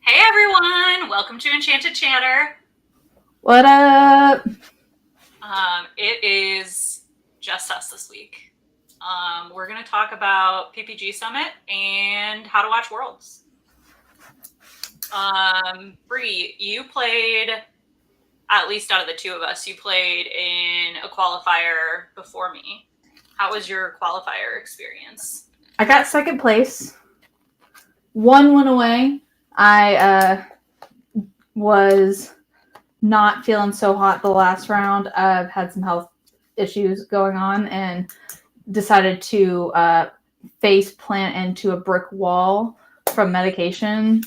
Hey everyone, welcome to Enchanted Chatter. What up? It is just us this week. We're going to talk about PPG Summit and how to watch Worlds. Bri, you played, at least out of the two of us, you played in a qualifier before me. How was your qualifier experience? I got second place. One went away. I was not feeling so hot the last round. I've had some health issues going on and decided to face plant into a brick wall from medication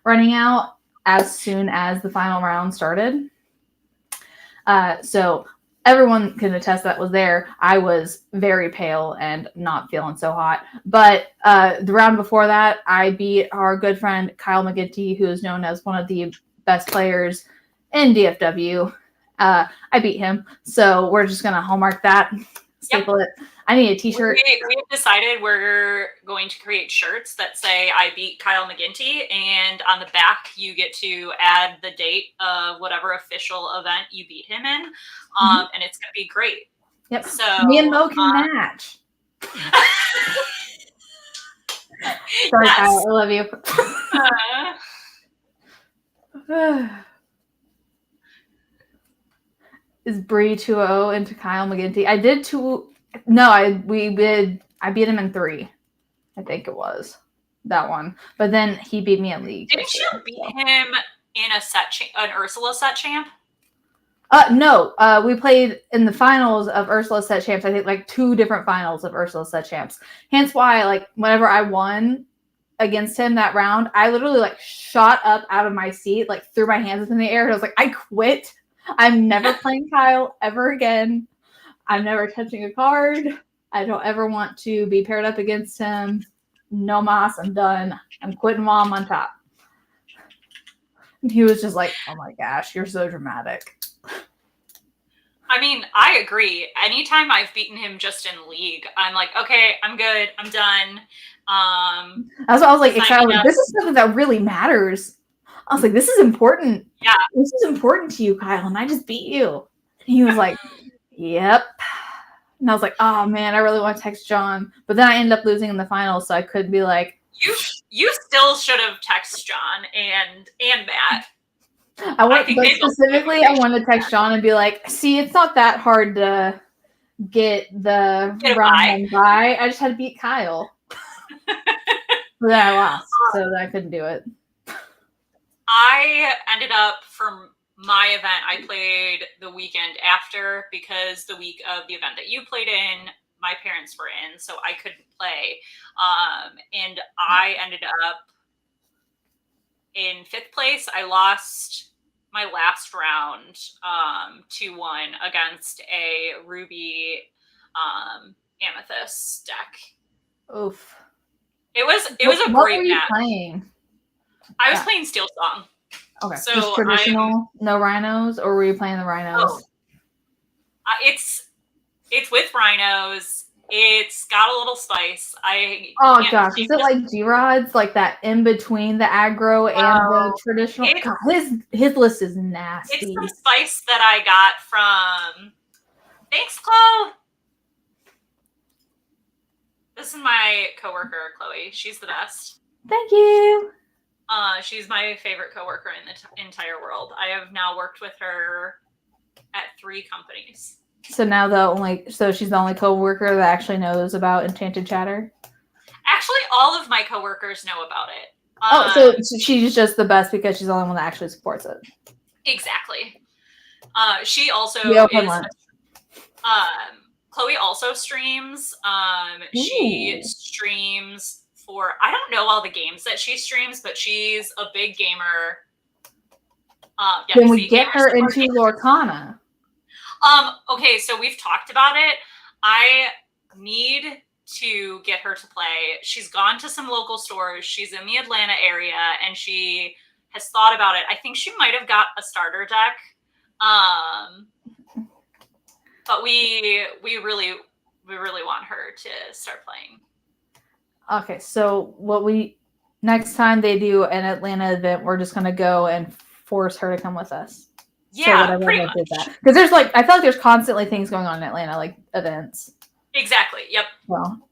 running out as soon as the final round started. So everyone can attest that was there. I was very pale and not feeling so hot. But the round before that, I beat our good friend Kyle McGinty, who is known as one of the best players in DFW. I beat him. So we're just going to hallmark that, staple it. I need a t-shirt. We have decided we're going to create shirts that say I beat Kyle McGinty, and on the back you get to add the date of whatever official event you beat him in, and it's going to be great. Yep. So me and Mo can match. Sorry, yes. Kyle, I love you. Is Bri 2-0 into Kyle McGinty? I did two. No, I beat him in 3. I think it was that one. But then he beat me in league. Didn't you beat him in an Ursula set champ? No. We played in the finals of Ursula set champs. I think like 2 different finals of Ursula set champs. Hence why, like, whenever I won against him that round, I literally like shot up out of my seat, like threw my hands up in the air, and I was like, I quit. I'm never playing Kyle ever again. I'm never touching a card. I don't ever want to be paired up against him. No mas, I'm done. I'm quitting while I'm on top. And he was just like, oh my gosh, you're so dramatic. I mean, I agree. Anytime I've beaten him just in league, I'm like, okay, I'm good. I'm done. That's why I was like, excited. This is something that really matters. I was like, this is important. Yeah. This is important to you, Kyle, and I just beat you. And he was like, yep. And I was like, oh man, I really want to text John. But then I ended up losing in the finals, so I could be like, you still should have texted John and Matt. I want to text John and be like, see, it's not that hard to get the round 1 bye. I just had to beat Kyle. But then I lost, so I couldn't do it. I ended up, for my event, I played the weekend after, because the week of the event that you played in, my parents were in, so I couldn't play. And I ended up in 5th place. I lost my last round 2-1 against a Ruby Amethyst deck. Oof. It was a great match. Playing? I was playing Steel Song. Okay. So just traditional, no rhinos, or were you playing the rhinos? Oh. It's with rhinos. It's got a little spice. Oh gosh, is it like G-Rods, like that in between the aggro and the traditional? God, his list is nasty. It's the spice that I got from. Thanks, Chloe. This is my coworker, Chloe. She's the best. Thank you. She's my favorite coworker in the entire world. I have now worked with her at 3 companies. So now she's the only coworker that actually knows about Enchanted Chatter? Actually, all of my coworkers know about it. So she's just the best because she's the only one that actually supports it. Exactly. She also Chloe also streams. She streams for, I don't know all the games that she streams, but she's a big gamer. Can we get her into Lorcana? Okay, so we've talked about it. I need to get her to play. She's gone to some local stores. She's in the Atlanta area, and she has thought about it. I think she might have got a starter deck. But we really want her to start playing. Okay, so what we Next time they do an Atlanta event, we're just gonna go and force her to come with us. Yeah, pretty much. Because there's I feel like there's constantly things going on in Atlanta, like events. Exactly. Yep. Well,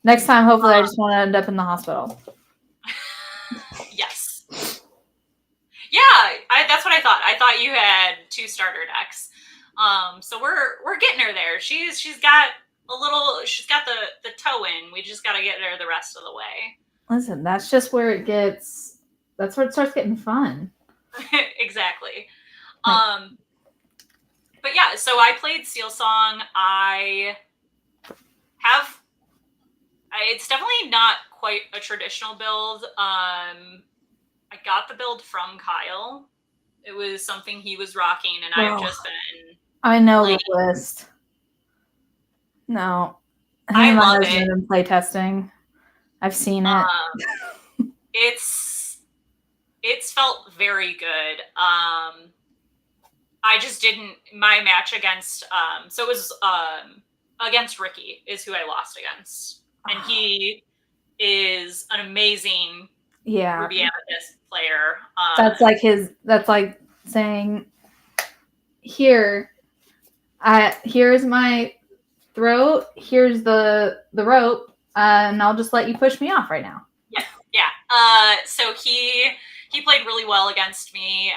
next time, hopefully, I just want to end up in the hospital. Yes. Yeah, that's what I thought. I thought you had 2 starter decks. So we're getting her there. She's got the toe in. We just got to get her the rest of the way. Listen, that's just where it gets. That's where it starts getting fun. Exactly. But yeah, so I played Seal Song. It's definitely not quite a traditional build. I got the build from Kyle. It was something he was rocking, and I've just been. I know the list. No, I love it. In play testing. I've seen it. It's felt very good. I just didn't. My match against so it was against Ricky is who I lost against, and he is an amazing Ruby Amethyst player. That's like saying, here's my throat, here's the rope, and I'll just let you push me off right now. Yeah. So he played really well against me.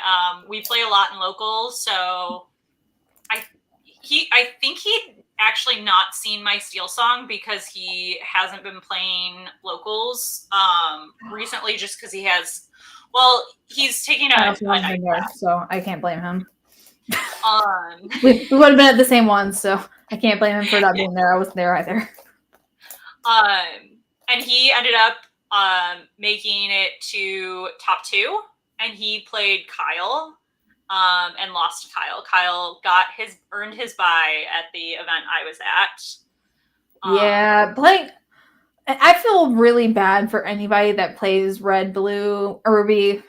We play a lot in locals, so I think he'd actually not seen my Steel Song because he hasn't been playing locals recently, just because he's taking a night class, so I can't blame him. We would have been at the same one, so I can't blame him for not being there. I wasn't there either. And he ended up making it to top 2, and he played Kyle and lost to Kyle. Kyle earned his bye at the event I was at. I feel really bad for anybody that plays red, blue, or ruby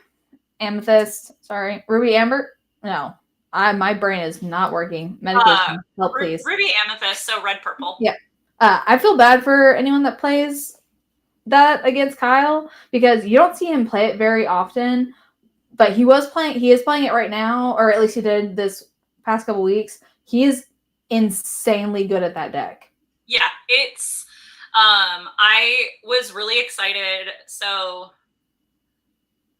amethyst. Sorry, ruby amber. No, my brain is not working. Medication, help please. Ruby amethyst, so red, purple. Yeah, I feel bad for anyone that plays that against Kyle because you don't see him play it very often. But he is playing it right now, or at least he did this past couple weeks. He is insanely good at that deck. Yeah, it's I was really excited. So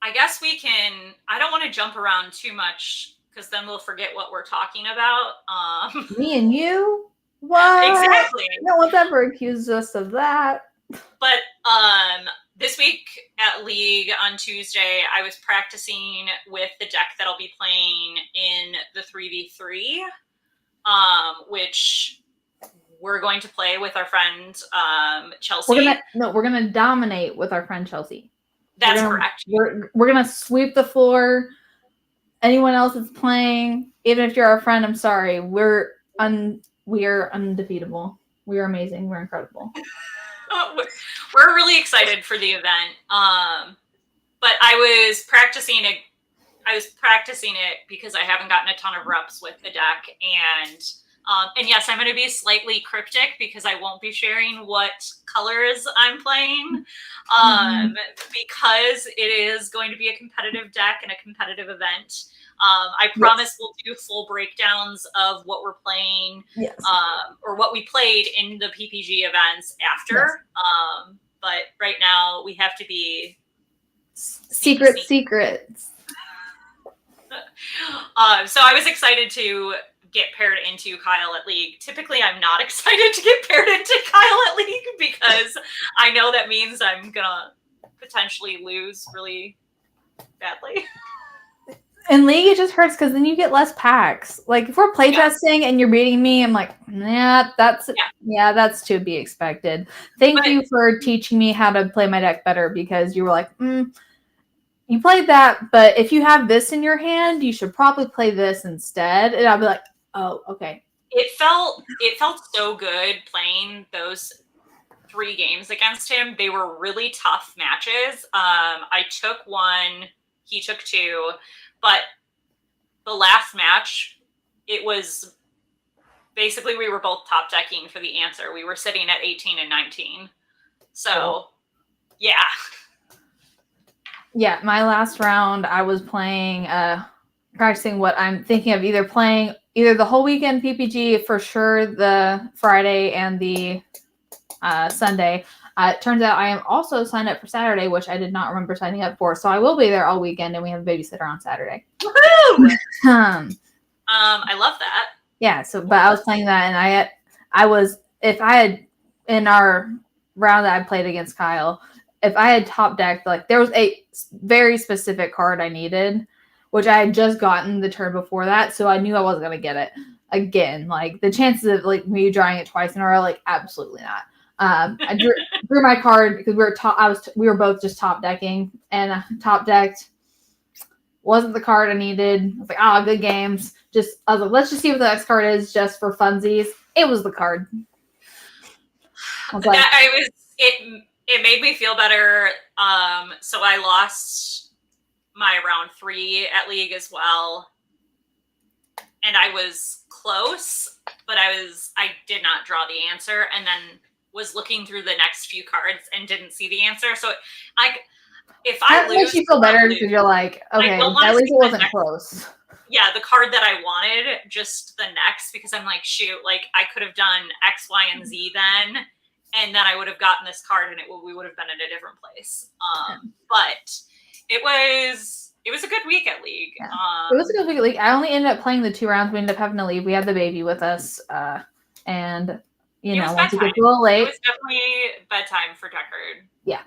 I guess I don't want to jump around too much because then we'll forget what we're talking about. Me and you? What? Exactly. No one's ever accused us of that. But this week at League on Tuesday, I was practicing with the deck that I'll be playing in the 3v3, which we're going to play with our friend Chelsea. We're gonna dominate with our friend Chelsea. That's correct. We're gonna sweep the floor. Anyone else that's playing, even if you're our friend, I'm sorry. We are undefeatable. We are amazing. We're incredible. We're really excited for the event. But I was practicing it because I haven't gotten a ton of reps with the deck, and yes, I'm going to be slightly cryptic because I won't be sharing what colors I'm playing, because it is going to be a competitive deck and a competitive event. I promise we'll do full breakdowns of what we're playing, or what we played in the PPG events after. But right now we have to be secrets. So I was excited to get paired into Kyle at League. Typically, I'm not excited to get paired into Kyle at League because I know that means I'm gonna potentially lose really badly. In League, it just hurts because then you get less packs. Like if we're playtesting and you're beating me, I'm like, that's to be expected. Thank you for teaching me how to play my deck better because you were like, you played that, but if you have this in your hand, you should probably play this instead. And I'll be like, oh, okay. It felt so good playing those 3 games against him. They were really tough matches. I took 1, he took 2. But the last match, it was basically we were both top decking for the answer. We were sitting at 18 and 19. So, yeah. Yeah, my last round, I was playing, practicing what I'm thinking of either playing either the whole weekend PPG for sure, the Friday and the Sunday. It turns out I am also signed up for Saturday, which I did not remember signing up for. So I will be there all weekend, and we have a babysitter on Saturday. Woohoo! I love that. Yeah. So, but I was playing that, and I was, if I had in our round that I played against Kyle, if I had top decked, like there was a very specific card I needed, which I had just gotten the turn before that, so I knew I wasn't gonna get it again. Like the chances of like me drawing it twice in a row, like absolutely not. I drew my card because we were both just top decking, and top decked wasn't the card I needed. I was like, good games. I was like, let's just see what the next card is, just for funsies. It was the card. It made me feel better. So I lost my round 3 at League as well, and I was close, but I did not draw the answer, and then was looking through the next few cards and didn't see the answer. So if I lose, makes you feel better because you're like, okay, at least it wasn't close. Yeah, the card that I wanted, just the next, because I'm like, shoot, like I could have done X, Y, and Z then, and then I would have gotten this card, and we would have been in a different place. But it was a good week at League. Yeah. It was a good week at League. I only ended up playing the 2 rounds. We ended up having to leave. We had the baby with us, and once it gets a little late, it was definitely bedtime for Deckard. Yeah,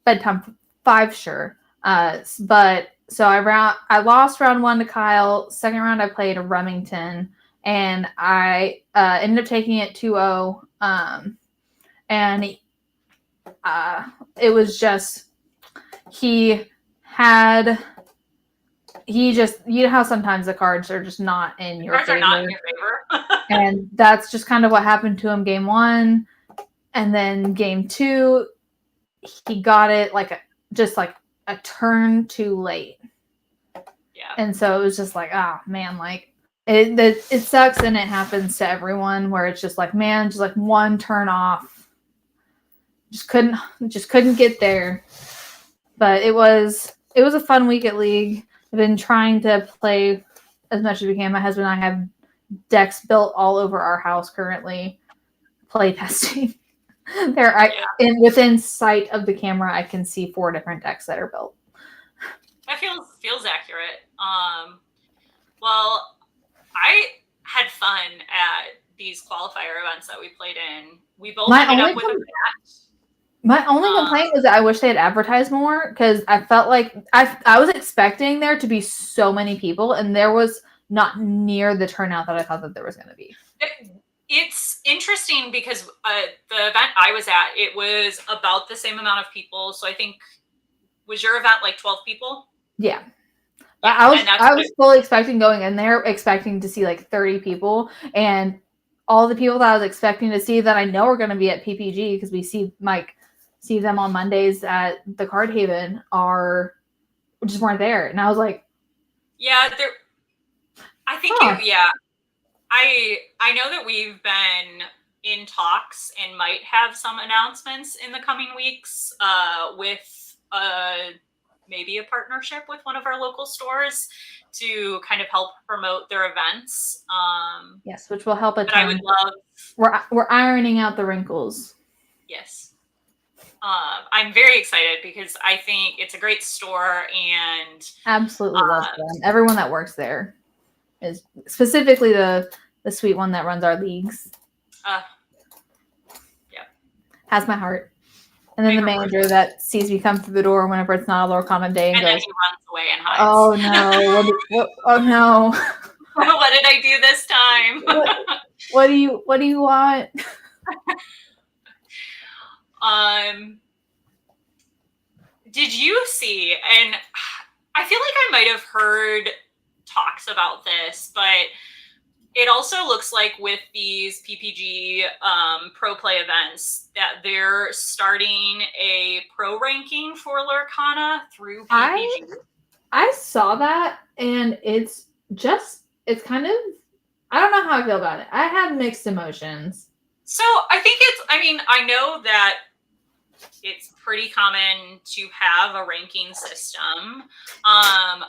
bedtime 5, sure. But so I lost round 1 to Kyle. Second round I played a Remington, and I ended up taking it 2-0. And it was just you know how sometimes the cards are just not in your favor. Cards are not in your favor. And that's just kind of what happened to him game 1. And then game 2, he got it just a turn too late. Yeah. And so it was just like, man, like it sucks, and it happens to everyone where it's just like, man, just like one turn off. Just couldn't get there. But it was a fun week at League. I've been trying to play as much as we can. My husband and I have decks built all over our house currently, play testing. Within sight of the camera, I can see 4 different decks that are built. That feels accurate. Well, I had fun at these qualifier events that we played in. We both ended up with a match. My only complaint was that I wish they had advertised more, because I felt like I was expecting there to be so many people, and there was not near the turnout that I thought that there was going to be. It's interesting because the event I was at, it was about the same amount of people. So I think, was your event like 12 people? Yeah. I was fully expecting going in there, expecting to see like 30 people, and all the people that I was expecting to see that I know are going to be at PPG, because we see them on Mondays at the Card Haven, just weren't there. And I was like, yeah, I think I know that we've been in talks and might have some announcements in the coming weeks with maybe a partnership with one of our local stores to kind of help promote their events. Yes, which will help a ton. I would love. We're ironing out the wrinkles. Yes. I'm very excited because I think it's a great store, and absolutely love them. Everyone that works there is, specifically the sweet one that runs our leagues. Yeah. Has my heart. And then the manager that sees me come through the door whenever it's not a Lorcana day and goes, then he runs away and hides. Oh no! Oh no! What did I do this time? What do you want? Did you see, and I feel like I might have heard talks about this, but it also looks like with these PPG Pro Play events that they're starting a pro ranking for Lorcana through PPG. I saw that, and it's kind of, I don't know how I feel about it. I have mixed emotions. So I think I know that it's pretty common to have a ranking system. I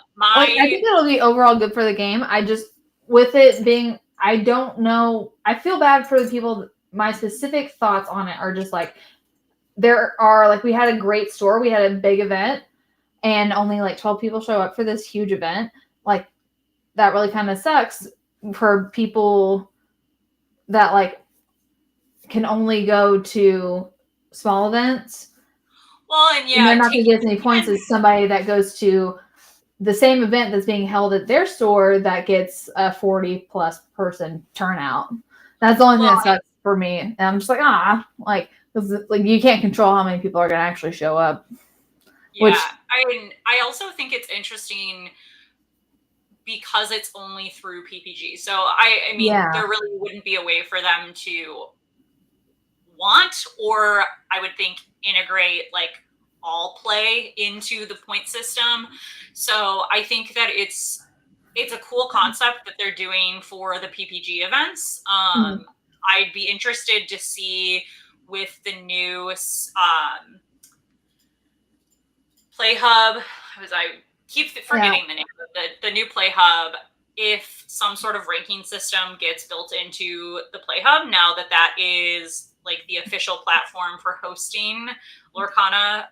think it'll be overall good for the game. I just, with it being, I don't know. I feel bad for the people. My specific thoughts on it are just like, there are, like, we had a great store. We had a big event and only like 12 people show up for this huge event. Like, that really kind of sucks for people that like can only go to small events. Well, and they're not going to get as many points as somebody that goes to the same event that's being held at their store that gets a 40 plus person turnout. That's the only thing that sucks for me. And I'm just like, like you can't control how many people are going to actually show up. Yeah, I also think it's interesting because it's only through PPG. So I mean, there really wouldn't be a way for them to want, or I would think integrate like all play into the point system. So I think that it's a cool concept that they're doing for the PPG events. I'd be interested to see with the new Play Hub. I keep forgetting the name of the new Play Hub. If some sort of ranking system gets built into the Play Hub, now that is like the official platform for hosting Lorcana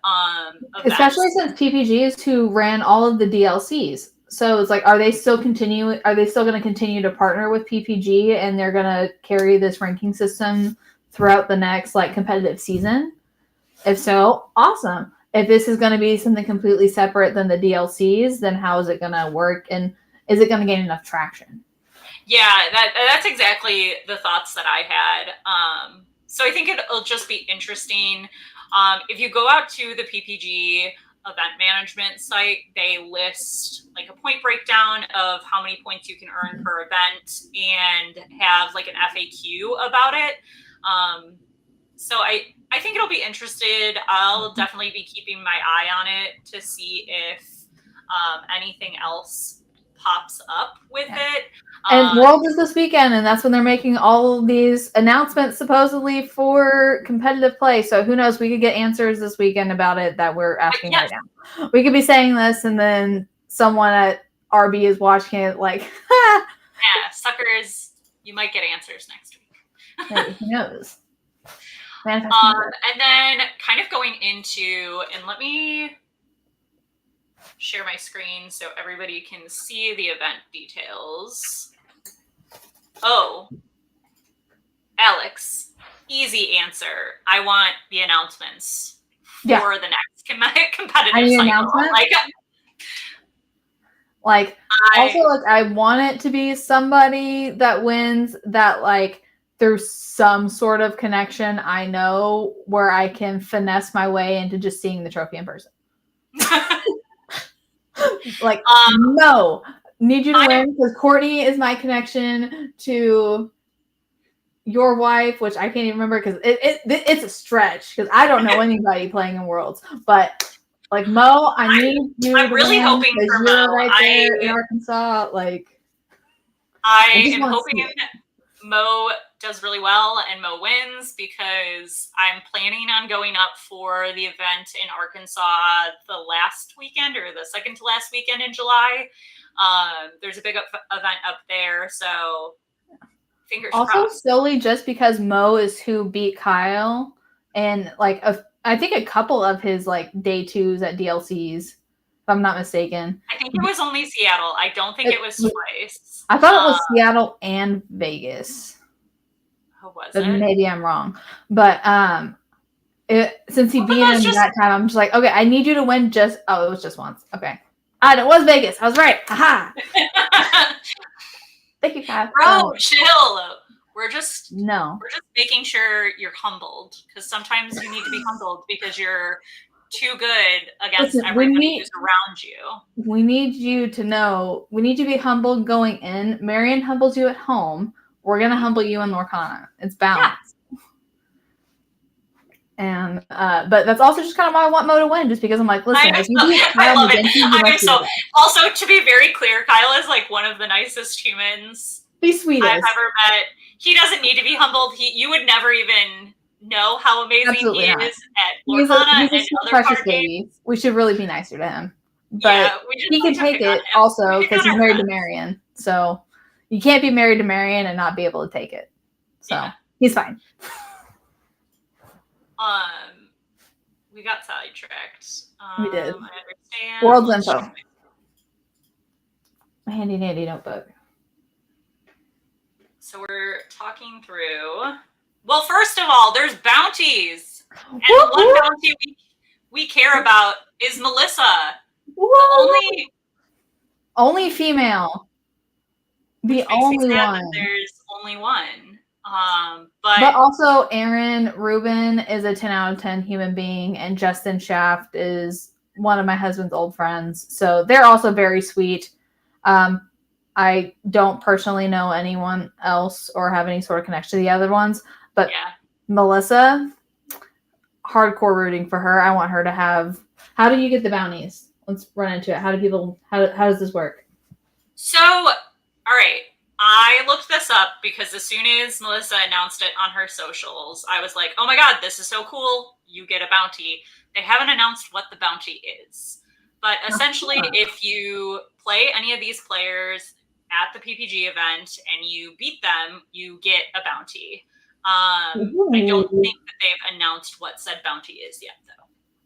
events. Especially since PPG is who ran all of the DLCs. So it's like, are they still going to continue to partner with PPG and they're going to carry this ranking system throughout the next like competitive season? If so, awesome. If this is going to be something completely separate than the DLCs, then how is it going to work? And is it going to gain enough traction? Yeah, that's exactly the thoughts that I had. So I think it'll just be interesting. If you go out to the PPG event management site, they list like a point breakdown of how many points you can earn per event and have like an FAQ about it. So I think it'll be interested. I'll definitely be keeping my eye on it to see if anything else pops up with it. And Worlds is this weekend, and that's when they're making all of these announcements supposedly for competitive play. So who knows? We could get answers this weekend about it that we're asking right now. We could be saying this, and then someone at RB is watching it like, yeah, suckers, you might get answers next week. Hey, who knows? And then kind of going into, and let me share my screen so everybody can see the event details. Oh, Alex, easy answer. I want the announcements for the next competitive cycle. I want it to be somebody that wins that like there's some sort of connection I know where I can finesse my way into just seeing the trophy in person. Like, no, need you to win because Courtney is my connection to your wife, which I can't even remember because it's a stretch because I don't know anybody playing in Worlds. But like Mo, I need you. I'm really hoping for Mo. Right there in Arkansas, like I am hoping Mo does really well and Mo wins because I'm planning on going up for the event in Arkansas the last weekend or the second to last weekend in July. There's a big event up there, so fingers crossed. Also, solely just because Mo is who beat Kyle and like I think a couple of his like day twos at DLCs, if I'm not mistaken. I think it was only Seattle. I don't think it was twice. I thought it was Seattle and Vegas. Was it? Maybe I'm wrong, but since he beat him that time, I'm just like, okay, I need you to win. It was just once. Okay, it was Vegas. I was right. Aha! Thank you, Kyle. Bro, chill. We're just making sure you're humbled because sometimes you need to be humbled because you're too good against everybody who's around you. We need you to know. We need you to be humbled going in. Marion humbles you at home. We're going to humble you in Lorcana. It's balanced. Yeah. And, but that's also just kind of why I want Mo to win, just because I'm like, listen, if you beat Kyle, I love it. Also, to be very clear, Kyle is like one of the nicest humans the sweetest I've ever met. He doesn't need to be humbled. You would never even know how amazing Absolutely he not. is at He's Lorcana a and sweet, other precious card games. baby. We should really be nicer to him. But Yeah, we just he can like to take pick on it him. also We pick because on he's our married to friends. Marion. So you can't be married to Marion and not be able to take it. So Yeah. he's fine. We got sidetracked. We did. I understand. World's Let's info. check A handy dandy notebook. So we're talking through. Well, first of all, there's bounties, and Woo-hoo! the one bounty we care about is Melissa. Woo! The only female. The which makes me only sad one. that there's only one. But also Aaron Rubin is a 10 out of 10 human being, and Justin Shaft is one of my husband's old friends. So they're also very sweet. I don't personally know anyone else or have any sort of connection to the other ones, but yeah. Melissa, hardcore rooting for her. I want her to have. How do you get the bounties? Let's run into it. How does this work? So, all right. I looked this up because as soon as Melissa announced it on her socials, I was like, oh my God, this is so cool. You get a bounty. They haven't announced what the bounty is. But essentially, if you play any of these players at the PPG event and you beat them, you get a bounty. I don't think that they've announced what said bounty is yet,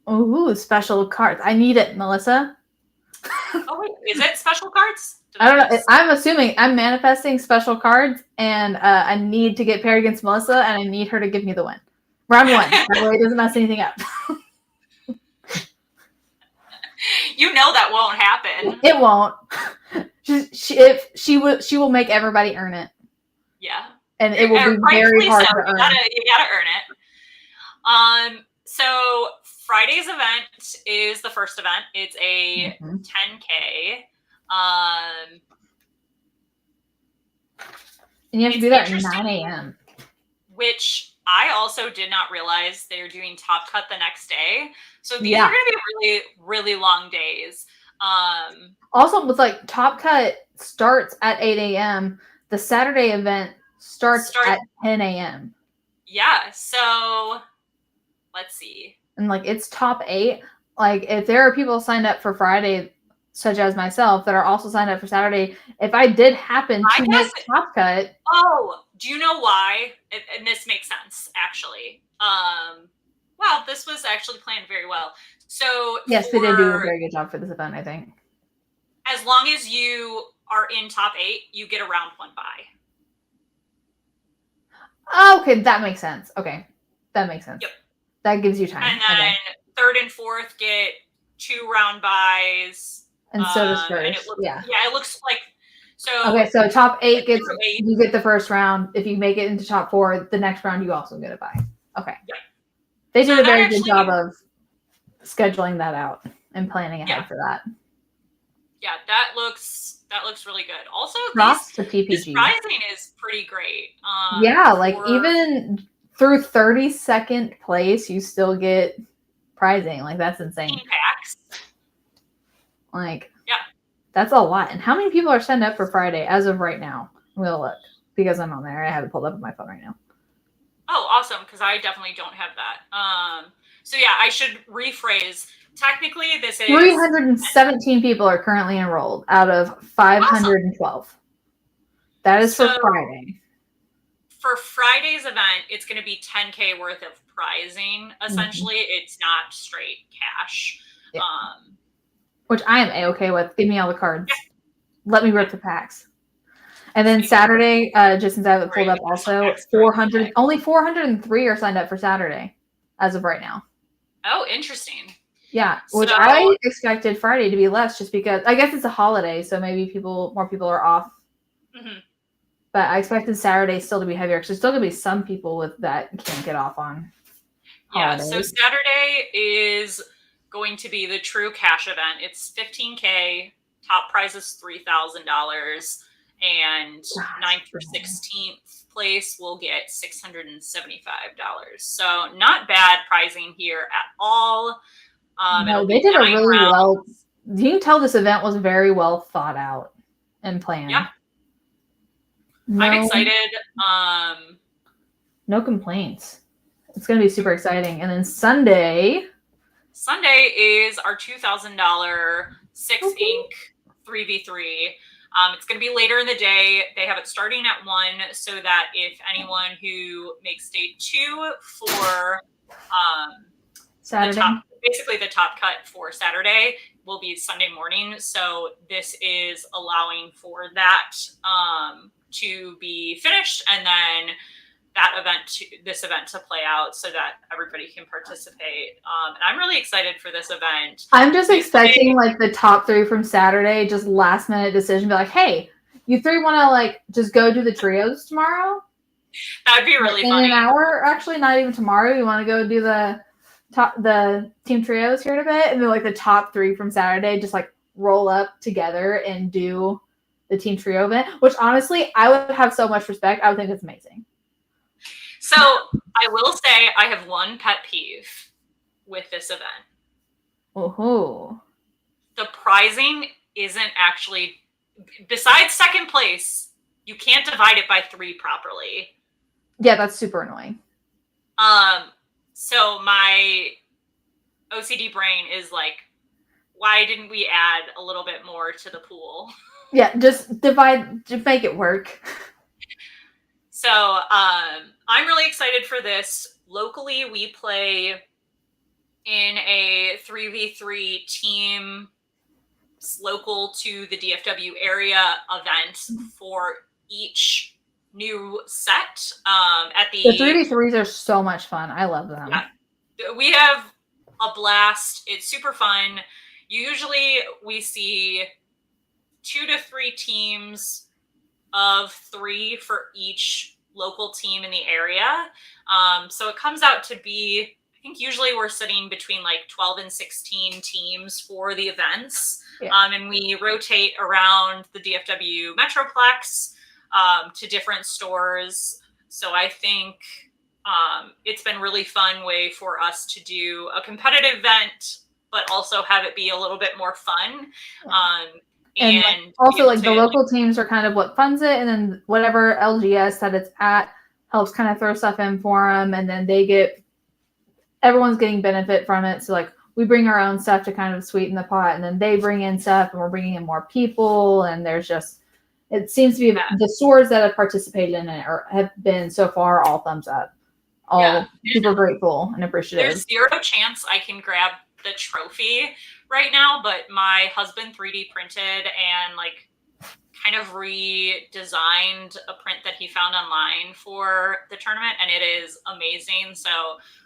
though. Ooh, special cards. I need it, Melissa. Oh, wait. Is it special cards? I don't know. I'm assuming I'm manifesting special cards, and I need to get paired against Melissa, and I need her to give me the win. Round one. That way it doesn't mess anything up. You know that won't happen. It won't. She will make everybody earn it. Yeah. And it will be very hard to earn. You gotta earn it. So Friday's event is the first event. It's a 10K. And you have to do that at 9 a.m. Which I also did not realize they're doing Top Cut the next day. So these are going to be really, really long days. Also, with like Top Cut starts at 8 a.m. The Saturday event starts at 10 a.m. Yeah. So let's see. And like it's top 8. Like if there are people signed up for Friday, such as myself, that are also signed up for Saturday, if I did happen to make Top Cut. Oh, do you know why? And this makes sense, actually. Wow, this was actually planned very well. So yes, they did do a very good job for this event, I think. As long as you are in top 8, you get a round 1 bye. Okay, that makes sense. Okay, that makes sense. Yep. That gives you time. And then 3rd and 4th get 2 round buys. And so does first. And it looks like so. Okay, so top 8 gets you get the first round. If you make it into top 4, the next round you also get a bye. Okay. Yeah. They did a very good job of scheduling that out and planning ahead for that. Yeah, that looks really good. Also, to PPG. This pricing is pretty great. Yeah, like even through 32nd place, you still get prizing. Like that's insane. Packs. Like, that's a lot. And how many people are signed up for Friday as of right now? We'll look because I'm on there. I have it pulled up on my phone right now. Oh, awesome! Because I definitely don't have that. So yeah, I should rephrase. Technically, this is 317 people are currently enrolled out of 512. Awesome. That is for Friday. For Friday's event, it's going to be 10K worth of prizing. Essentially, it's not straight cash. Yeah. Which I am A-okay with. Give me all the cards. Yeah. Let me rip the packs. And then Saturday, just since I have it pulled up also, 400. Only 403 are signed up for Saturday as of right now. Oh, interesting. Yeah, which I expected Friday to be less just because I guess it's a holiday, so maybe more people are off. Mm-hmm. But I expected Saturday still to be heavier because there's still going to be some people with that can't get off on holidays. Yeah, so Saturday is going to be the true cash event. It's 15K, top prize is $3,000, and 9th through 16th place will get $675. So not bad pricing here at all. No, they did a really well. You can tell this event was very well thought out and planned. Yeah. I'm excited. No complaints. It's going to be super exciting. And then Sunday is our $2,000 6 ink 3v3. It's going to be later in the day. They have it starting at 1 so that if anyone who makes day 2 for Saturday. basically the top cut for Saturday will be Sunday morning. So this is allowing for that to be finished, and then this event to play out so that everybody can participate. And I'm really excited for this event. I'm just expecting like the top 3 from Saturday, just last minute decision, be like, hey, you 3 want to like just go do the trios tomorrow? That'd be really funny. In an hour, actually, not even tomorrow. You want to go do the team trios here in a bit, and then like the top 3 from Saturday just like roll up together and do the team trio event, which honestly I would have so much respect. I would think it's amazing. So I will say I have one pet peeve with this event. Oh, the prizing isn't actually, besides second place, you can't divide it by 3 properly. Yeah, that's super annoying. So my OCD brain is like, why didn't we add a little bit more to the pool? Yeah, just divide, just make it work. So I'm really excited for this. Locally, we play in a 3v3 team local to the DFW area event for each new set. At the 3v3s are so much fun. I love them. Yeah, we have a blast. It's super fun. Usually we see 2 to 3 teams of 3 for each local team in the area. So it comes out to be, I think usually we're sitting between like 12 and 16 teams for the events. Yeah. And we rotate around the DFW Metroplex to different stores. So I think it's been really fun way for us to do a competitive event, but also have it be a little bit more fun. And like, also like the local teams are kind of what funds it, and then whatever LGS that it's at helps kind of throw stuff in for them, and then everyone's getting benefit from it. So like we bring our own stuff to kind of sweeten the pot, and then they bring in stuff, and we're bringing in more people, and there's just, it seems to be the stores that have participated in it or have been so far all thumbs up, all super grateful and appreciative. There's 0 chance I can grab the trophy right now, but my husband 3D printed and like kind of redesigned a print that he found online for the tournament, and it is amazing. So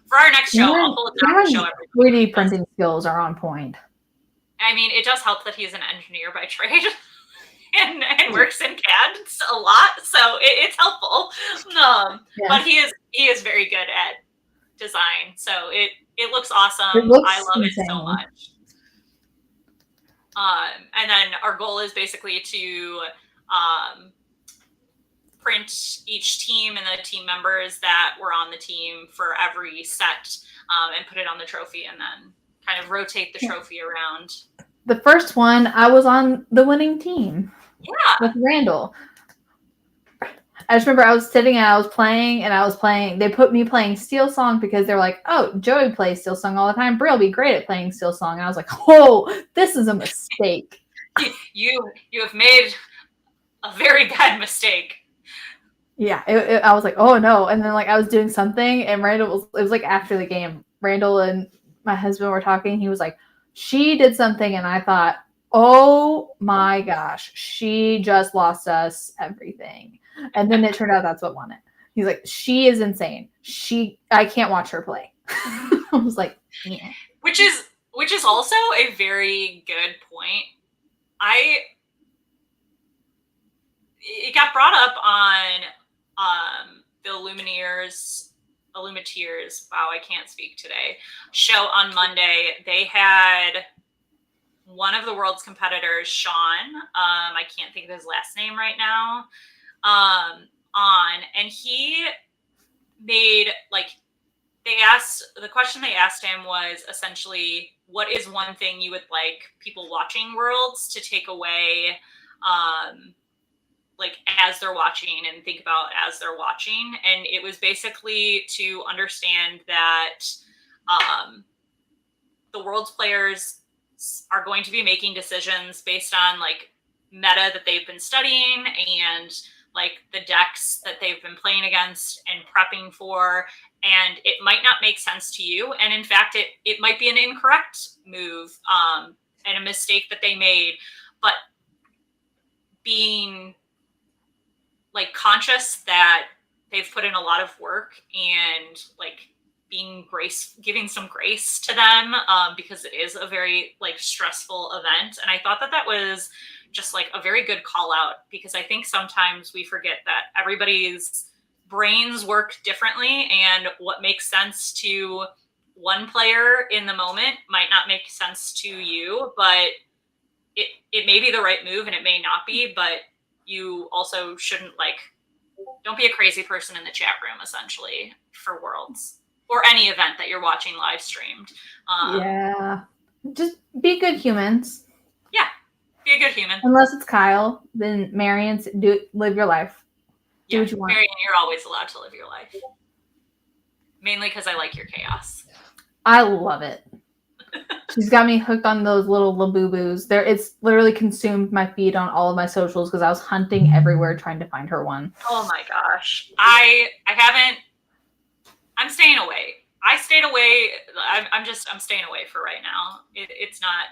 for our next show, I'll pull it down and show everybody. 3D printing skills are on point. I mean, it does help that he's an engineer by trade and works in CAD a lot, so it's helpful. But he is very good at design, so it looks awesome. I love it so much. And then our goal is basically to print each team and the team members that were on the team for every set and put it on the trophy, and then kind of rotate the trophy around. The first one, I was on the winning team. Yeah. With Randall. I just remember I was sitting and I was playing. They put me playing Steel Song because they're like, oh, Joey plays Steel Song all the time. Bri will be great at playing Steel Song. And I was like, oh, this is a mistake. You have made a very bad mistake. Yeah, I was like, oh no. And then like I was doing something, and it was like after the game. Randall and my husband were talking. He was like, she did something, and I thought, oh my gosh, she just lost us everything. And then it turned out that's what won it. He's like, she is insane. I can't watch her play. I was like, yeah. Which is also a very good point. It got brought up on the Illumineers, wow, I can't speak today, show on Monday. They had one of the world's competitors, Sean, I can't think of his last name right now, on, and he made the question they asked him was essentially, what is one thing you would like people watching Worlds to take away like as they're watching and think about as they're watching. And it was basically to understand that the Worlds players are going to be making decisions based on like meta that they've been studying and like the decks that they've been playing against and prepping for. And it might not make sense to you. And in fact, it might be an incorrect move and a mistake that they made. But being like conscious that they've put in a lot of work and like giving some grace to them because it is a very like stressful event. And I thought that that was just like a very good call out, because I think sometimes we forget that everybody's brains work differently, and what makes sense to one player in the moment might not make sense to you, but it may be the right move and it may not be. But you also shouldn't don't be a crazy person in the chat room, essentially, for Worlds or any event that you're watching live streamed. Yeah. Just be good humans. Yeah. Be a good human. Unless it's Kyle, then Marion, live your life. Do what you want. Marion, you're always allowed to live your life. Mainly because I like your chaos. I love it. She's got me hooked on those little Labubu's. It's literally consumed my feed on all of my socials because I was hunting everywhere trying to find her one. Oh my gosh. I haven't. I'm staying away. I stayed away. I'm staying away for right now. It's not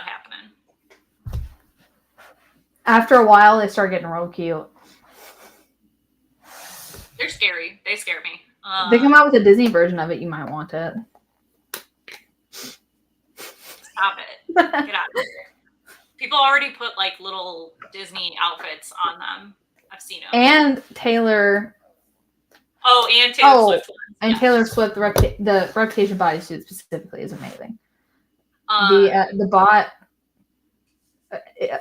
happening. After a while, they start getting real cute. They're scary. They scare me. They come out with a Disney version of it. You might want it. Stop it. Get out of here. People already put like little Disney outfits on them. I've seen them. And Taylor. Oh, and Taylor Swift ones. And yes. Taylor Swift, the Reputation bodysuit specifically is amazing. The bot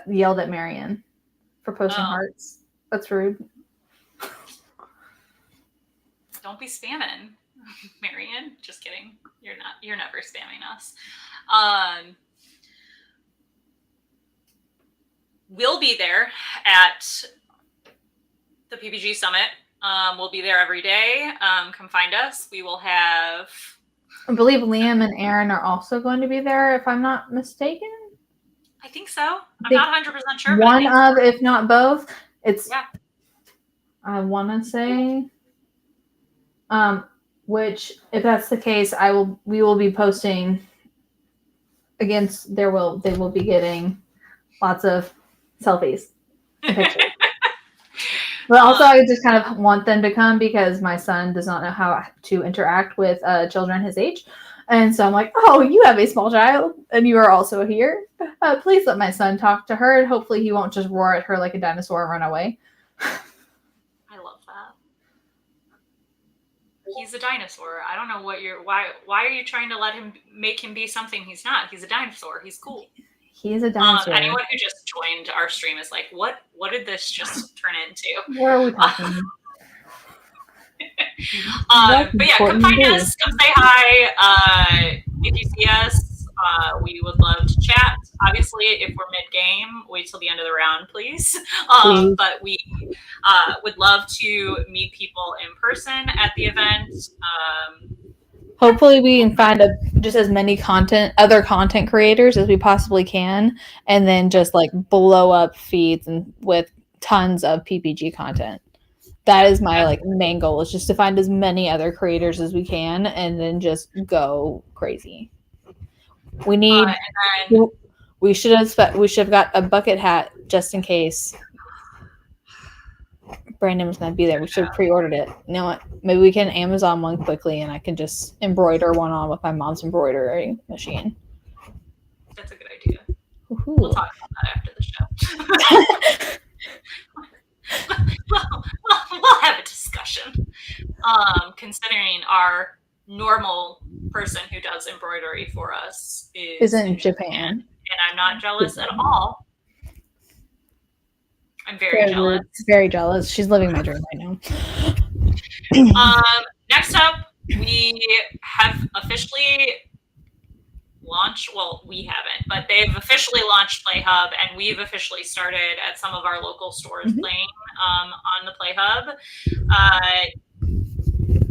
yelled at Marion for posting hearts. That's rude. Don't be spamming, Marion. Just kidding. You're not. You're never spamming us. We'll be there at the PPG Summit. We'll be there every day. Come find us. We will have. I believe Liam and Aaron are also going to be there, if I'm not mistaken. I think so. I'm not 100% sure. One of, if not both. It's. Yeah. I want to say. Which, if that's the case, we will be posting against. They will be getting lots of selfies and pictures. But also, I just kind of want them to come because my son does not know how to interact with children his age. And so I'm like, oh, you have a small child and you are also here. Please let my son talk to her. And hopefully he won't just roar at her like a dinosaur and run away. I love that. He's a dinosaur. I don't know what why are you trying to make him be something he's not? He's a dinosaur. He's cool. He's a dinosaur. Anyone who just joined our stream is like, what did this just turn into? What are we talking? But yeah, come find us, come say hi. If you see us, we would love to chat. Obviously, if we're mid-game, wait till the end of the round, please. But we would love to meet people in person at the event. Hopefully we can find just as many other content creators as we possibly can, and then just like blow up feeds and with tons of PPG content. That is my main goal, is just to find as many other creators as we can and then just go crazy. We need we should have got a bucket hat just in case Brandon was going to be there. We should have pre-ordered it. You know what? Maybe we can Amazon one quickly and I can just embroider one on with my mom's embroidery machine. That's a good idea. Woo-hoo. We'll talk about that after the show. We'll have a discussion. Considering our normal person who does embroidery for us is in Japan. And I'm not jealous at all. I'm very jealous. Very jealous. She's living my dream right now. Next up, we have officially launch. Well, we haven't, but they've officially launched Play Hub, and we've officially started at some of our local stores playing on the Play Hub.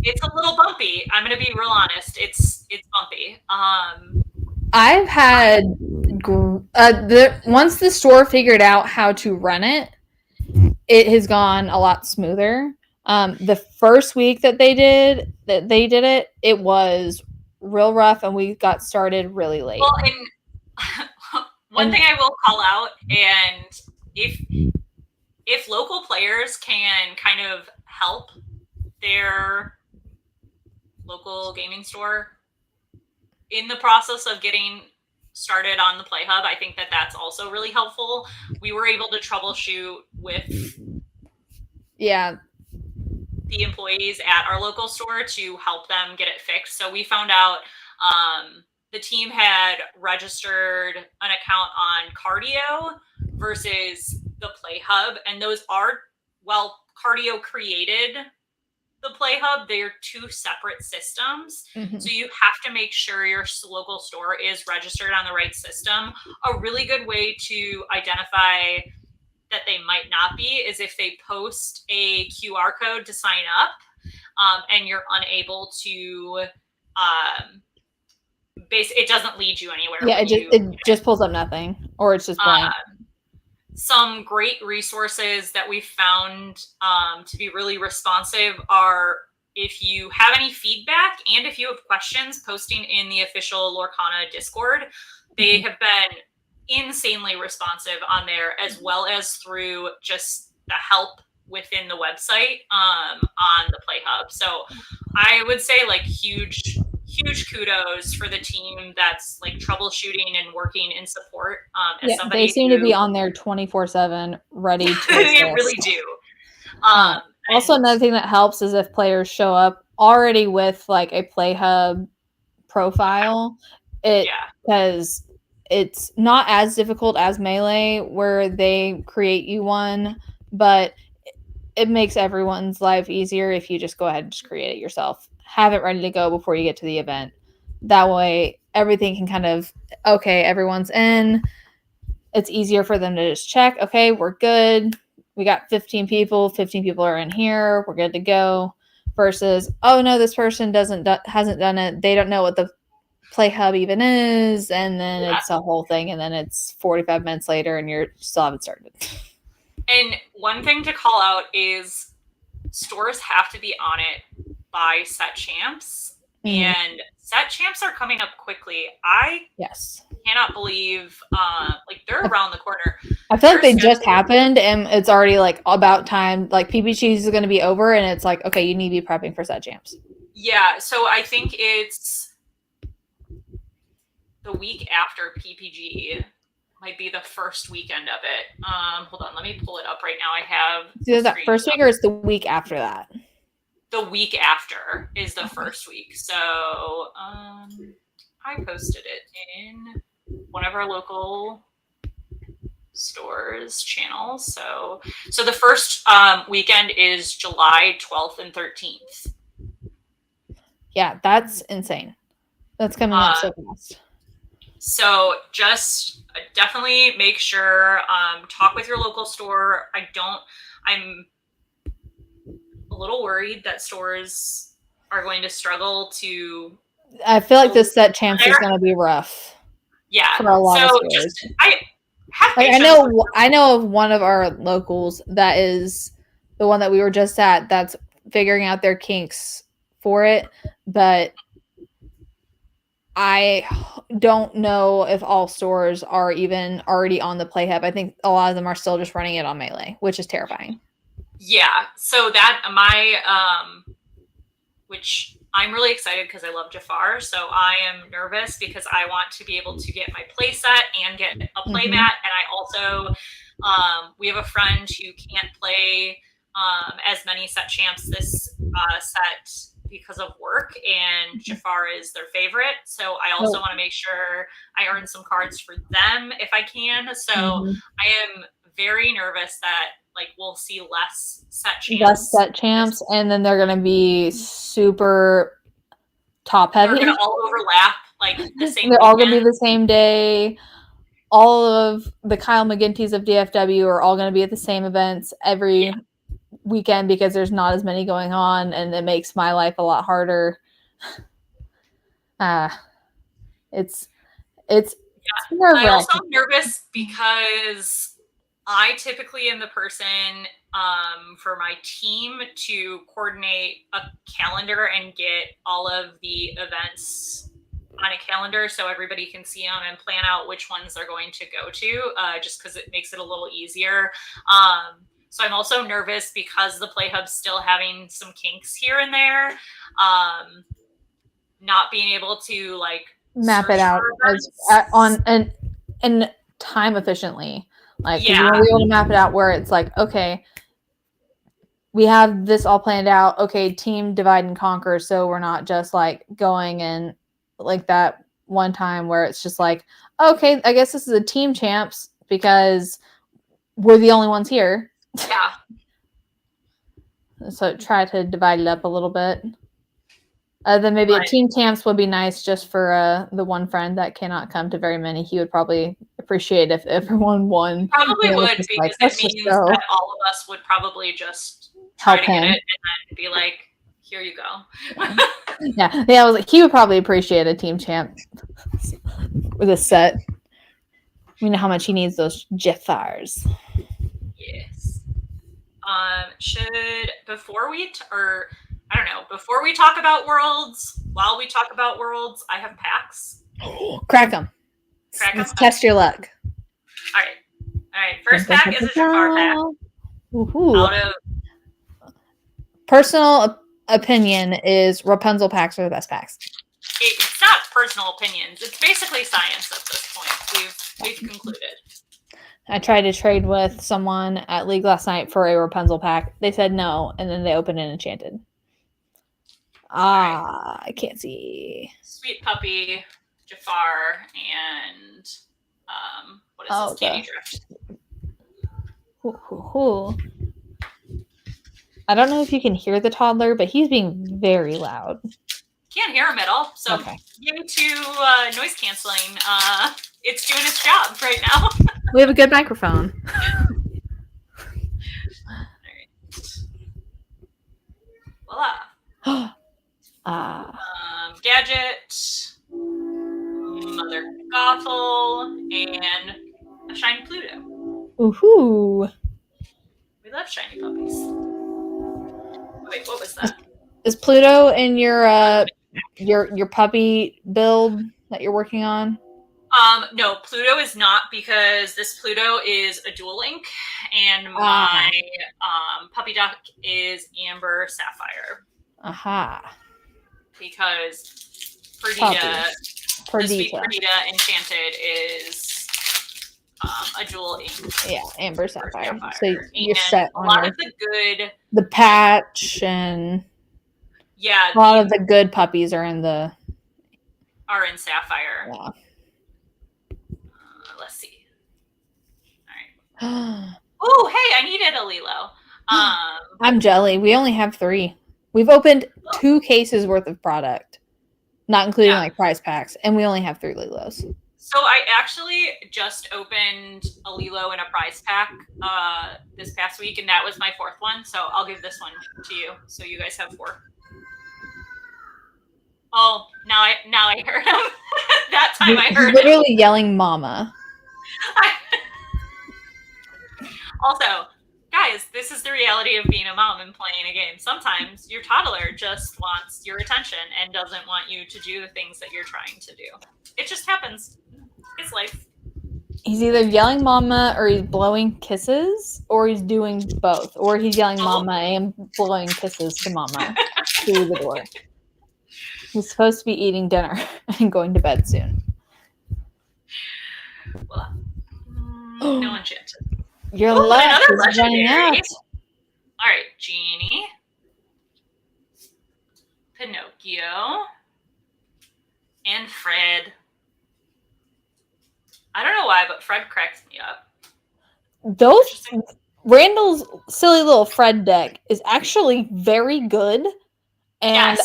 It's a little bumpy. I'm going to be real honest. It's bumpy. I've had once the store figured out how to run it, it has gone a lot smoother. The first week that they did it, it was real rough, and we got started really late. Well, and one thing I will call out, and if local players can kind of help their local gaming store in the process of getting started on the Play Hub, I think that that's also really helpful. We were able to troubleshoot with the employees at our local store to help them get it fixed. So we found out the team had registered an account on Cardio versus the Play Hub, and those are, well, Cardio created the Play Hub, they're two separate systems. So you have to make sure your local store is registered on the right system. A really good way to identify that they might not be is if they post a QR code to sign up, and you're unable to it doesn't lead you anywhere. Yeah, it just pulls up nothing, or it's just blank. Some great resources that we found to be really responsive are, if you have any feedback and if you have questions, posting in the official Lorcana Discord. They have been insanely responsive on there, as well as through just the help within the website on the Play Hub. So I would say, like, huge kudos for the team that's like troubleshooting and working in support. They seem to be on there 24/7, ready to assist. They really do. Also, another thing that helps is if players show up already with like a Play Hub profile, because it's not as difficult as Melee, where they create you one, but it makes everyone's life easier if you just go ahead and just create it yourself. Have it ready to go before you get to the event. That way, everything can kind of, okay, everyone's in. It's easier for them to just check, okay, we're good. We got 15 people. 15 people are in here. We're good to go. Versus, oh no, this person hasn't done it. They don't know what the Play Hub even is, and then it's a whole thing, and then it's 45 minutes later, and you're still haven't started. And one thing to call out is stores have to be on it by set champs, and set champs are coming up quickly. I cannot believe they're around the corner. I feel like they just happened, and it's already like about time. Like PPGs is going to be over, and it's like, okay, you need to be prepping for set champs. Yeah, so I think it's the week after PPG. Might be the first weekend of it. Hold on, let me pull it up right now. I have either that first week or it's the week after that. The week after is the first week. So I posted it in one of our local stores channels. So the first weekend is July 12th and 13th. Yeah, that's insane. That's coming up so fast. So just definitely make sure, talk with your local store. I'm a little worried that stores are going to struggle to. I feel like this set champs is going to be rough. Yeah. For a lot of stores. I know of one of our locals that is the one that we were just at that's figuring out their kinks for it, but I don't know if all stores are even already on the Play Hub. I think a lot of them are still just running it on Melee, which is terrifying. Yeah. So which I'm really excited because I love Jafar. So I am nervous because I want to be able to get my play set and get a play mat. And I also, we have a friend who can't play as many set champs this set because of work, and Jafar is their favorite. So I also want to make sure I earn some cards for them if I can. So I am very nervous that we'll see less set champs, and then they're going to be super top heavy. They're going to all overlap. like the same They're all going to be weekend. the same day. All of the Kyle McGinty's of DFW are all going to be at the same events every weekend because there's not as many going on, and it makes my life a lot harder. It's I also am nervous because I typically am the person for my team to coordinate a calendar and get all of the events on a calendar so everybody can see them and plan out which ones they're going to go to, just because it makes it a little easier. So I'm also nervous because the Play Hub's still having some kinks here and there. Not being able to like map it out and time efficiently. Like, you want to be able to map it out where it's like, okay, we have this all planned out. Okay, team divide and conquer. So we're not just like going and like that one time where it's just like, okay, I guess this is a team champs because we're the only ones here. Yeah. So try to divide it up a little bit. Then maybe a team champs would be nice just for the one friend that cannot come to very many. He would probably appreciate if everyone won. Probably would, because like, it means that all of us would probably just try to get it and then be like, here you go. Yeah, I was like, he would probably appreciate a team champ with a set. We know how much he needs those Jeffars. Yes. Before we talk about Worlds, while we talk about Worlds, I have packs. Crack them. Let's test your luck. All right. First pack is a Jafar pack. Out of personal opinion is Rapunzel packs are the best packs. It's not personal opinions. It's basically science at this point. We've concluded. I tried to trade with someone at League last night for a Rapunzel pack. They said no, and then they opened an Enchanted. Right. I can't see. Sweet Puppy, Jafar, and what is this? Candy Drift. I don't know if you can hear the toddler, but he's being very loud. Can't hear him at all. So yay to noise canceling. It's doing its job right now. We have a good microphone. Voila. Gadget, Mother Gothel, and a shiny Pluto. Ooh. We love shiny puppies. Wait, what was that? Is Pluto in your puppy build that you're working on? No, Pluto is not, because this Pluto is a dual link, and my puppy duck is Amber Sapphire. Aha. Because Perdita Enchanted is a dual ink. Yeah, Amber Sapphire. So you're set on a lot of the patch, and a lot of the good puppies are in Sapphire. Yeah. Let's see. All right. Oh, hey, I needed a Lilo. I'm jelly. We only have 3. We've opened 2 cases worth of product, not including like prize packs, and we only have 3 Lilos. So I actually just opened a Lilo in a prize pack this past week, and that was my 4th one. So I'll give this one to you. So you guys have 4. Oh, now I heard him. That time I heard He's literally yelling "Mama." Also, guys, this is the reality of being a mom and playing a game. Sometimes your toddler just wants your attention and doesn't want you to do the things that you're trying to do. It just happens. It's life. He's either yelling "Mama" or he's blowing kisses, or he's doing both, or he's yelling "Mama" and blowing kisses to Mama through the door. He's supposed to be eating dinner and going to bed soon. Well, no Enchanted. Your luck is running out. All right, Genie, Pinocchio, and Fred. I don't know why, but Fred cracks me up. Randall's silly little Fred deck is actually very good, and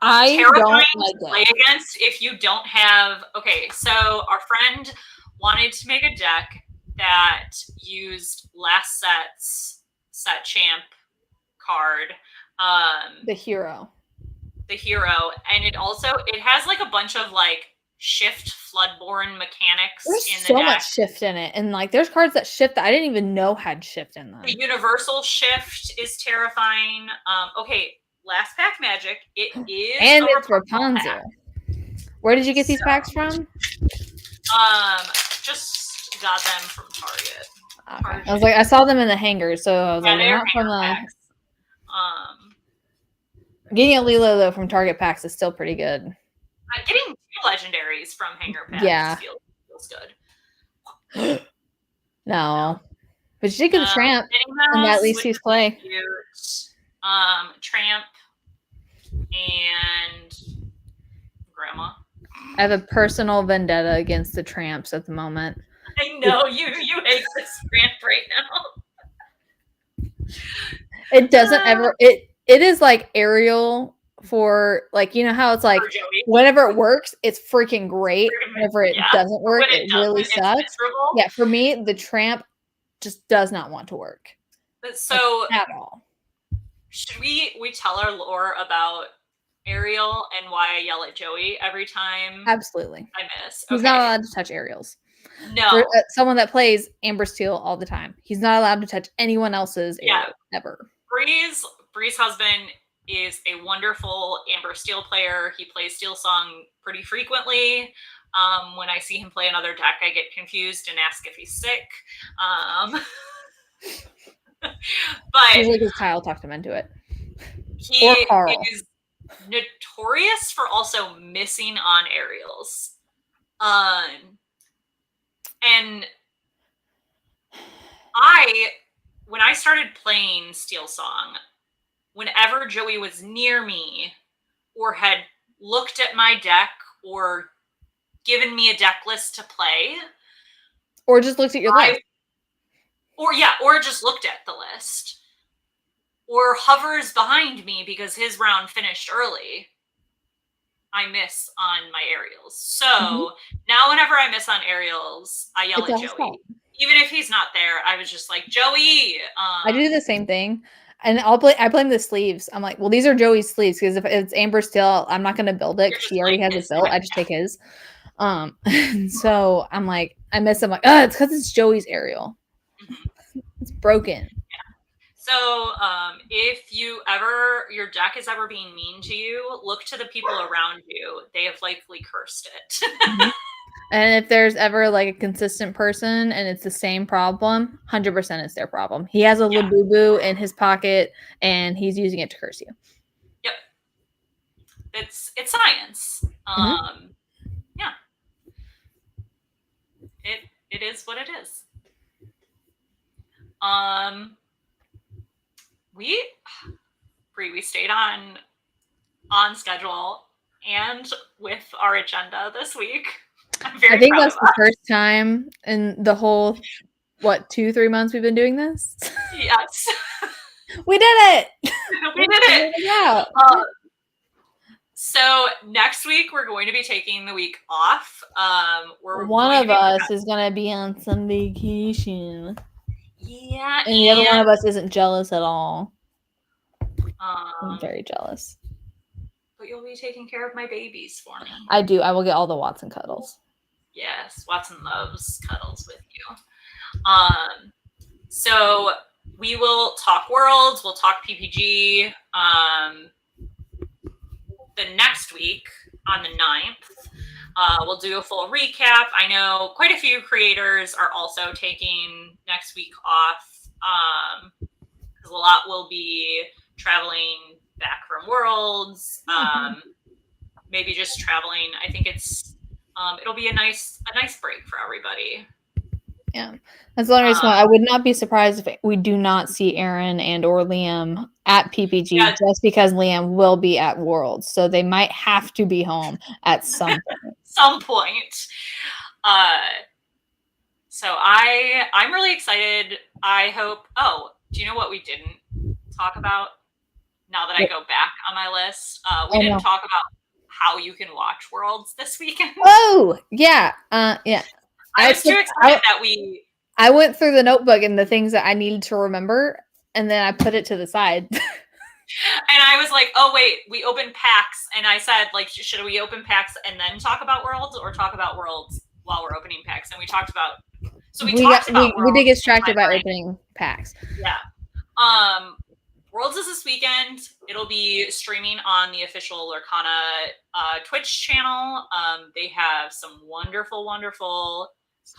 I terrifying don't like to play against if you don't have. Okay, so our friend wanted to make a deck that used last set champ card, the hero, and it has like a bunch of like shift floodborne mechanics there's in the so deck. much shift in it, and like there's cards that shift that I didn't even know had shift in them. The universal shift is terrifying. Okay, last pack magic. It is and it's Rapunzel. Where did you get these packs from? Just got them from Target. Okay. I was like, I saw them in the hangers, so I was like, they're not from the packs. Getting a Lilo though from Target packs is still pretty good. Getting 2 legendaries from hanger packs feels good. No. But you did get the Tramp, and that at least he's play. Tramp and Grandma. I have a personal vendetta against the Tramps at the moment. I know you hate this Tramp right now. It doesn't ever it is like Ariel for like, you know how it's like whenever it works, it's freaking great. Whenever it doesn't work, it really sucks. Yeah, for me, the Tramp just does not want to work. So like, at all. Should we tell our lore about Ariel and why I yell at Joey every time? Absolutely. I miss. He's not allowed to touch Ariels. No. For someone that plays Amber Steel all the time, he's not allowed to touch anyone else's Ariel ever. Bri's husband is a wonderful Amber Steel player. He plays Steel Song pretty frequently. When I see him play another deck, I get confused and ask if he's sick. But usually because Kyle talked him into it. He is notorious for also missing on aerials. And when I started playing Steel Song, whenever Joey was near me or had looked at my deck or given me a deck list to play, or just looked at your list, or just looked at the list, or hovers behind me because his round finished early, I miss on my aerials. So now whenever I miss on aerials, I yell at Joey. Even if he's not there, I was just like, Joey. I do the same thing. And I blame the sleeves. I'm like, well, these are Joey's sleeves because if it's Amber Steel, I'm not going to build it because he already has it built. I just take his. So I'm like, I miss him. Like, it's because it's Joey's aerial. It's broken. So if your deck is ever being mean to you, look to the people around you. They have likely cursed it. And if there's ever like a consistent person and it's the same problem, 100% it's their problem. He has a Labubu in his pocket and he's using it to curse you. Yep. It's science. Yeah. It is what it is. We stayed on schedule and with our agenda this week. I think that's the first time in the whole 2-3 months we've been doing this. Yes. We did it. We did it. Yeah. So next week we're going to be taking the week off. One of us is going to be on some vacation. Yeah. And the other one of us isn't jealous at all. I'm very jealous. But you'll be taking care of my babies for me. I do. I will get all the Watson cuddles. Yes, Watson loves cuddles with you. So we will talk Worlds. We'll talk PPG. The next week on the 9th, we'll do a full recap. I know quite a few creators are also taking next week off because a lot will be traveling back from Worlds. Maybe just traveling. I think it'll be a nice break for everybody. Yeah, that's the only reason why I would not be surprised if we do not see Aaron and or Liam at PPG just because Liam will be at Worlds, so they might have to be home at some point. So I'm really excited. I hope. Oh, do you know what we didn't talk about now that I go back on my list. We Oh, didn't no. talk about how you can watch Worlds this weekend. Oh, yeah. Yeah. I was too excited that I went through the notebook and the things that I needed to remember, and then I put it to the side. And I was like, oh, wait, we opened packs. And I said, like, should we open packs and then talk about Worlds, or talk about Worlds while we're opening packs? And we talked about, so we talked about we did get Worlds distracted by opening packs. Yeah. Worlds is this weekend. It'll be streaming on the official Lorcana Twitch channel. They have some wonderful, wonderful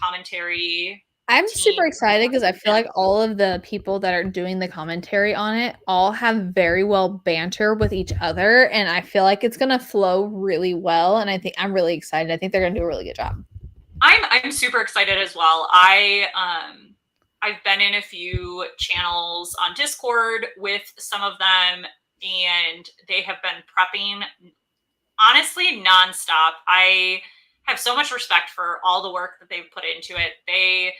commentary. I'm super excited because I feel like all of the people that are doing the commentary on it all have very well banter with each other, and I feel like it's gonna flow really well. And I think I'm really excited. I think they're gonna do a really good job. I'm super excited as well. I've been in a few channels on Discord with some of them, and they have been prepping honestly nonstop. I have so much respect for all the work that they've put into it. They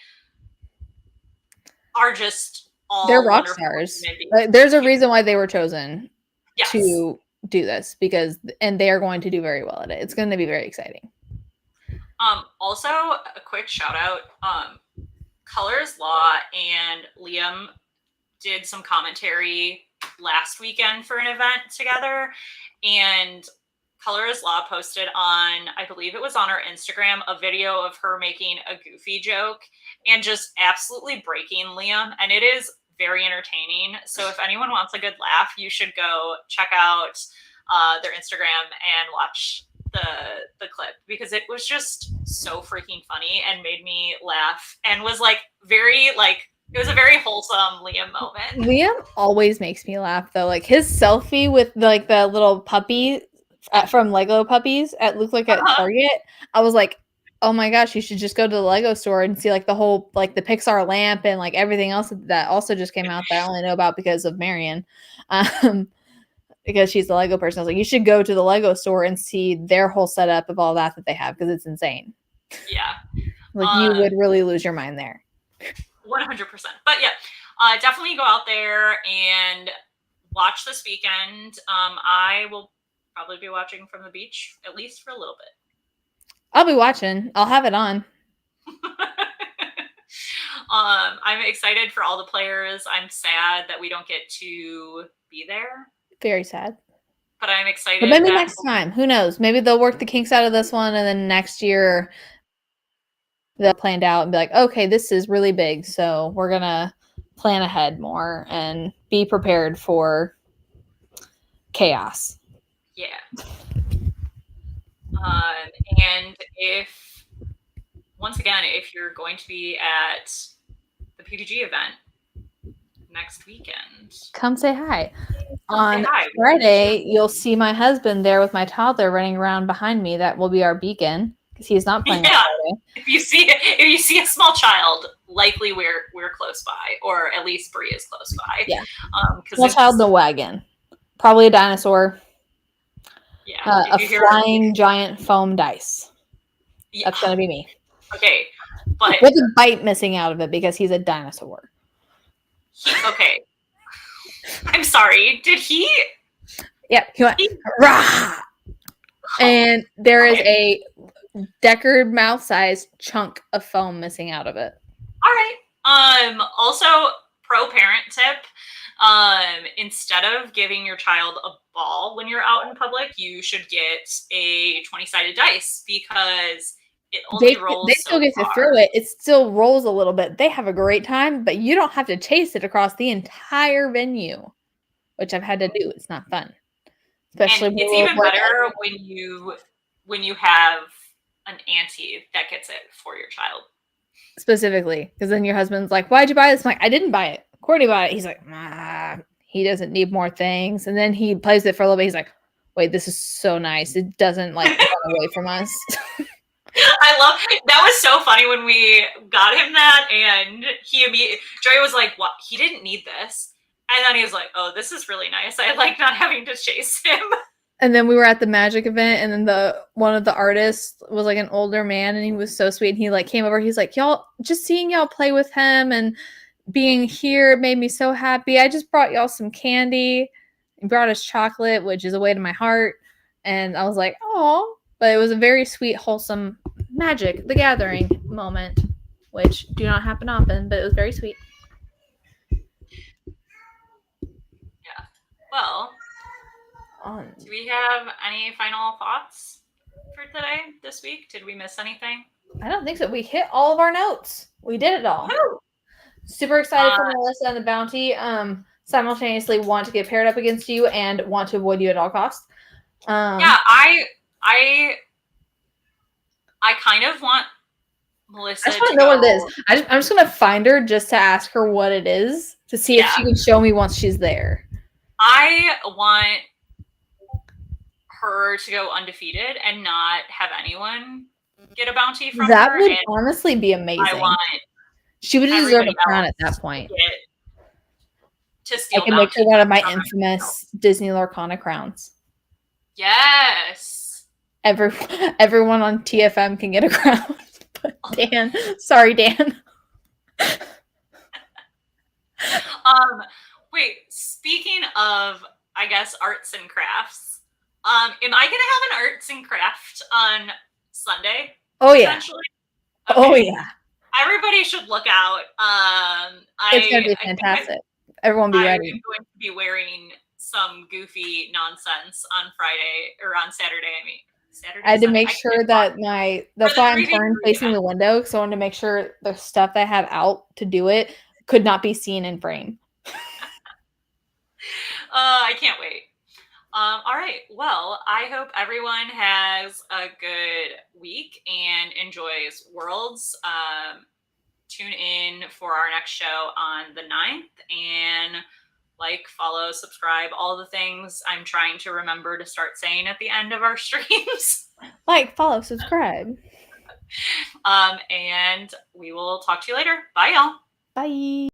are just all they're rock stars. There's a reason why they were chosen to do this, and they are going to do very well at it. It's going to be very exciting. Also, a quick shout out. Colors Law and Liam did some commentary last weekend for an event together, and Colors Law posted on, I believe it was on her Instagram, a video of her making a goofy joke and just absolutely breaking Liam, and it is very entertaining. So if anyone wants a good laugh, you should go check out their Instagram and watch the clip, because it was just so freaking funny and made me laugh, and was like very like, it was a very wholesome Liam moment. Liam always makes me laugh though. Like his selfie with like the little puppy from Lego Puppies looked like at Target. I was like, oh my gosh, you should just go to the Lego store and see like the whole, like the Pixar lamp and like everything else that also just came out that I only know about because of Marion. Because she's the Lego person. I was like, you should go to the Lego store and see their whole setup of all that they have, because it's insane. Yeah. Like you would really lose your mind there. 100%. But yeah, definitely go out there and watch this weekend. I will probably be watching from the beach, at least for a little bit. I'll be watching. I'll have it on. I'm excited for all the players. I'm sad that we don't get to be there. Very sad. But I'm excited. But maybe next time. Who knows? Maybe they'll work the kinks out of this one, and then next year they'll plan out and be like, okay, this is really big, so we're going to plan ahead more and be prepared for chaos. Yeah. And once again, if you're going to be at the PPG event next weekend, come say hi. On Friday, you'll see my husband there with my toddler running around behind me. That will be our beacon, because he's not playing. Yeah. If you see a small child, likely we're close by, or at least Bri is close by. Yeah. Small child in the wagon, probably a dinosaur. Yeah. A flying giant foam dice. Yeah. That's gonna be me. Okay, but with a bite missing out of it because he's a dinosaur. Okay. I'm sorry. Did he? Yeah. He went, rah! And there is a Deckard mouth-sized chunk of foam missing out of it. All right. Also, pro parent tip. Instead of giving your child a ball when you're out in public, you should get a 20-sided dice, because it only rolls. They still get to throw it. It still rolls a little bit. They have a great time, but you don't have to chase it across the entire venue, which I've had to do. It's not fun. Especially and it's even better when you have an auntie that gets it for your child. Specifically, because then your husband's like, why'd you buy this? I'm like, I didn't buy it. Courtney bought it. He's like, he doesn't need more things. And then he plays it for a little bit. He's like, wait, this is so nice. It doesn't like run away from us. I love that. Was so funny when we got him that, and Joy was like, "What? He didn't need this," and then he was like, "Oh, this is really nice. I like not having to chase him." And then we were at the magic event, and then one of the artists was like an older man, and he was so sweet. And he like came over. He's like, "Y'all, just seeing y'all play with him and being here made me so happy. I just brought y'all some candy." He brought us chocolate, which is a way to my heart. And I was like, oh, but it was a very sweet, wholesome Magic the Gathering moment, which do not happen often, but it was very sweet. Yeah. Well, do we have any final thoughts for today, this week? Did we miss anything? I don't think so. We hit all of our notes. We did it all. Woo! Super excited for Melissa and the bounty. Simultaneously want to get paired up against you and want to avoid you at all costs. Yeah, I kind of want Melissa. I just want to know what it is. I'm just gonna find her just to ask her what it is to see if she can show me once she's there. I want her to go undefeated and not have anyone get a bounty from her. That would honestly be amazing. She would deserve a crown at that point. To steal I can make her one of my infamous Disney Lorcana crowns. Yes. Everyone on TFM can get a crown. But Dan, sorry, Dan. Wait, speaking of, I guess, arts and crafts, am I gonna have an arts and craft on Sunday? Oh yeah. Okay. Oh yeah. Everybody should look out. It's gonna be fantastic. Everyone be ready. I'm going to be wearing some goofy nonsense on Friday or on Saturday. I mean, Saturday. I had to make sure that that's why I'm turned facing the window, because I wanted to make sure the stuff that I have out to do it could not be seen in frame. I can't wait. All right. Well, I hope everyone has a good week and enjoys Worlds. Tune in for our next show on the 9th and follow, subscribe, all the things I'm trying to remember to start saying at the end of our streams. Follow, subscribe. And we will talk to you later. Bye, y'all. Bye.